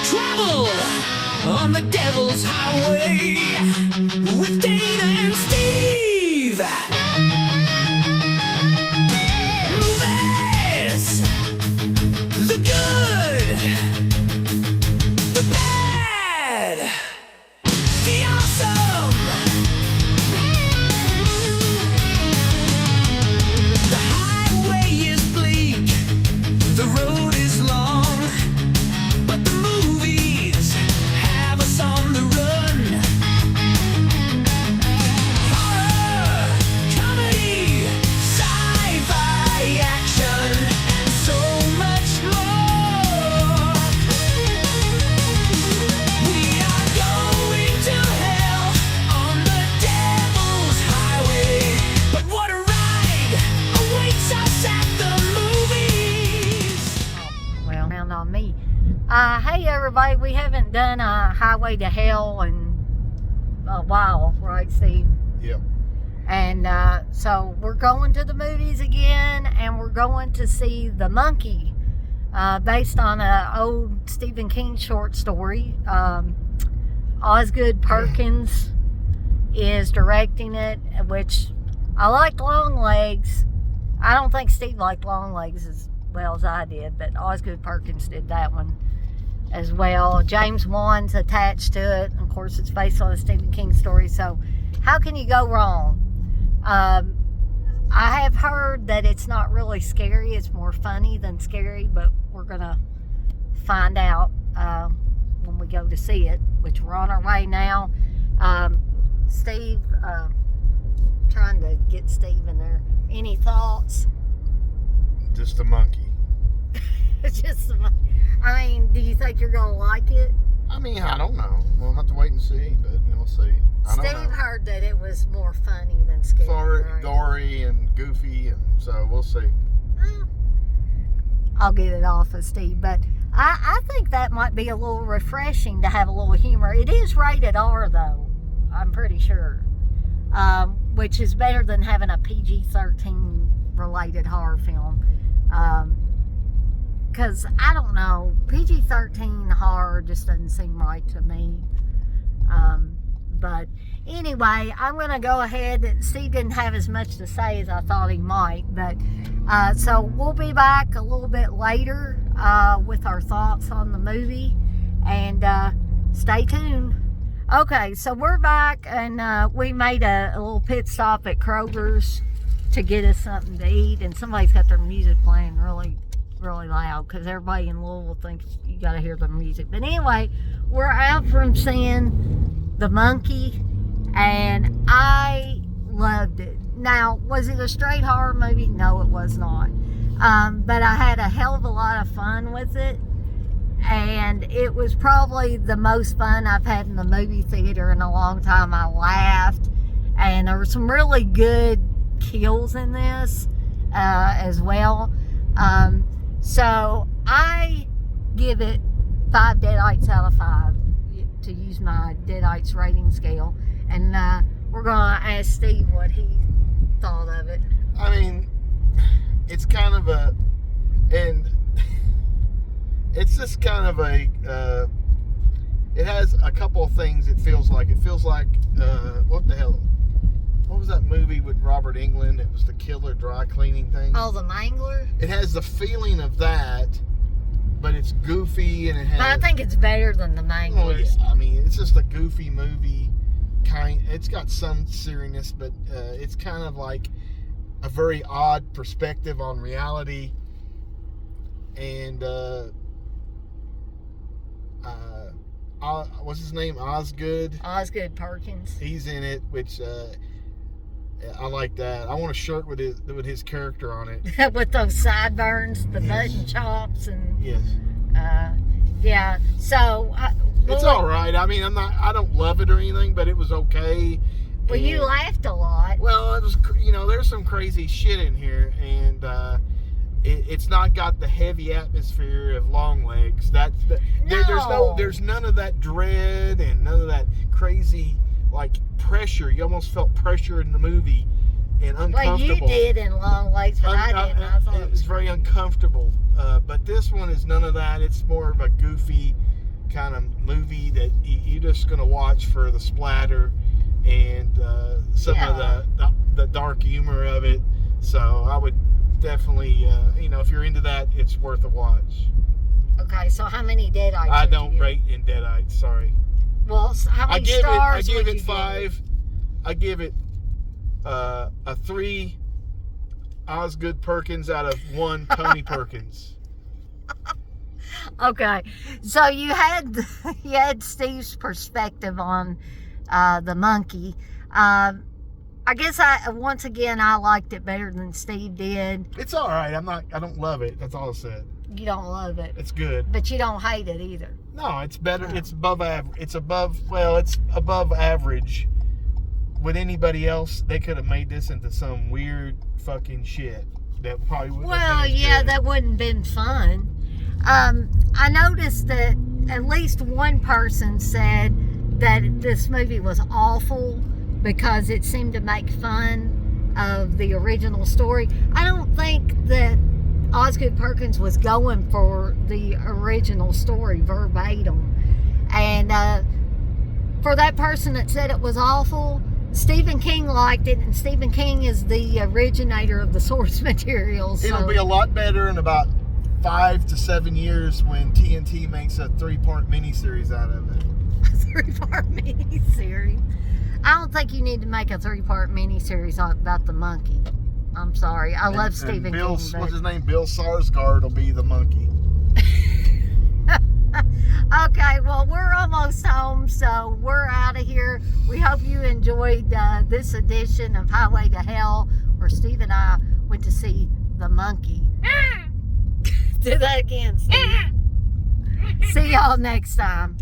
Travel on the devil's highway with Dana and Steve. Movies, the good, the bad, the awesome. The highway is bleak, the road is long, but the movies have us on the run. Horror, comedy, sci-fi, action, and so much more. We are going to hell on the devil's highway, but what a ride awaits us at the movies. Well, round on me. Hey everybody, we haven't done a Highway to Hell in a while, right, Steve? Yep. And so we're going to the movies again, and we're going to see The Monkey, based on an old Stephen King short story. Osgood Perkins is directing it, which I liked Longlegs. I don't think Steve liked Longlegs as well as I did, but Osgood Perkins did that one as well. James Wan's attached to it. Of course, it's based on a Stephen King story, so how can you go wrong? I have heard that it's not really scary. It's more funny than scary, but we're going to find out when we go to see it, which we're on our way now. Steve, trying to get Steve in there. Any thoughts? Just a monkey. It's just, I mean, do you think you're going to like it? I mean, I don't know. We'll have to wait and see, but we'll see. I don't Steve know. heard that it was more funny than scary. Sorry, right? gory and goofy, and so we'll see. Well, I'll get it off of Steve, but I think that might be a little refreshing to have a little humor. It is rated R, though, I'm pretty sure, which is better than having a PG-13 related horror film. Because, I don't know, PG-13 horror just doesn't seem right to me. But anyway, I'm going to go ahead. Steve didn't have as much to say as I thought he might. But so we'll be back a little bit later with our thoughts on the movie. And stay tuned. Okay, so we're back, and we made a little pit stop at Kroger's to get us something to eat. And somebody's got their music playing really loud, because everybody in Louisville thinks you got to hear the music. But anyway, we're out from seeing The Monkey, and I loved it. Now, was it a straight horror movie? No, it was not. But I had a hell of a lot of fun with it, and it was probably the most fun I've had in the movie theater in a long time. I laughed, and there were some really good kills in this as well. So I give it 5 deadites out of 5, to use my deadites rating scale. And we're going to ask Steve what he thought of it. I mean, it's kind of and it's just kind of it has a couple of things. It feels like, what the hell? What was that movie with Robert Englund? It was the killer dry cleaning thing. Oh, The Mangler? It has the feeling of that, but it's goofy, and it has... But I think it's better than The Manglers. Oh, yeah. I mean, it's just a goofy movie. It's got some seriousness, but it's kind of like a very odd perspective on reality. And what's his name? Osgood Perkins. He's in it, which I like that. I want a shirt with his character on it. With those sideburns, the Yes. mutton chops, and Yes. yeah. So It's all right. I mean, I don't love it or anything, but it was okay. Well, you laughed a lot. Well, it was, there's some crazy shit in here, and it's not got the heavy atmosphere of Longlegs. There's none of that dread and none of that crazy like pressure. You almost felt pressure in the movie and Well, uncomfortable. you did in Long Legs, but I didn't. I thought It was very uncomfortable. But this one is none of that. It's more of a goofy kind of movie that you're just going to watch for the splatter and some Yeah. of the dark humor of it. So I would definitely, if you're into that, it's worth a watch. Okay, so how many Deadites? I would you don't give? rate in Deadites, sorry. Well, how many I stars give would it you 5. I give it a 3 Osgood Perkins out of 1 Tony Perkins. Okay, so you had Steve's perspective on the monkey. I guess once again I liked it better than Steve did. It's all right. I don't love it. That's all I said. You don't love it, It's good. but you don't hate it either. No, it's better. No. It's above average. It's above average. With anybody else, they could have made this into some weird fucking shit that probably wouldn't Well, have been as yeah, good. that wouldn't have been fun. I noticed that at least one person said that this movie was awful because it seemed to make fun of the original story. I don't think that Osgood Perkins was going for the original story verbatim. And for that person that said it was awful, Stephen King liked it, and Stephen King is the originator of the source material. So. It'll be a lot better in about 5 to 7 years when TNT makes a 3-part miniseries out of it. 3-part miniseries. I don't think you need to make a 3-part miniseries about the monkey. I'm sorry. I love Stephen King. What's But... his name? Bill Skarsgård will be the monkey. Okay, well, we're almost home, so we're out of here. We hope you enjoyed this edition of Highway to Hell, where Steve and I went to see the monkey. Do that again, Steve. See y'all next time.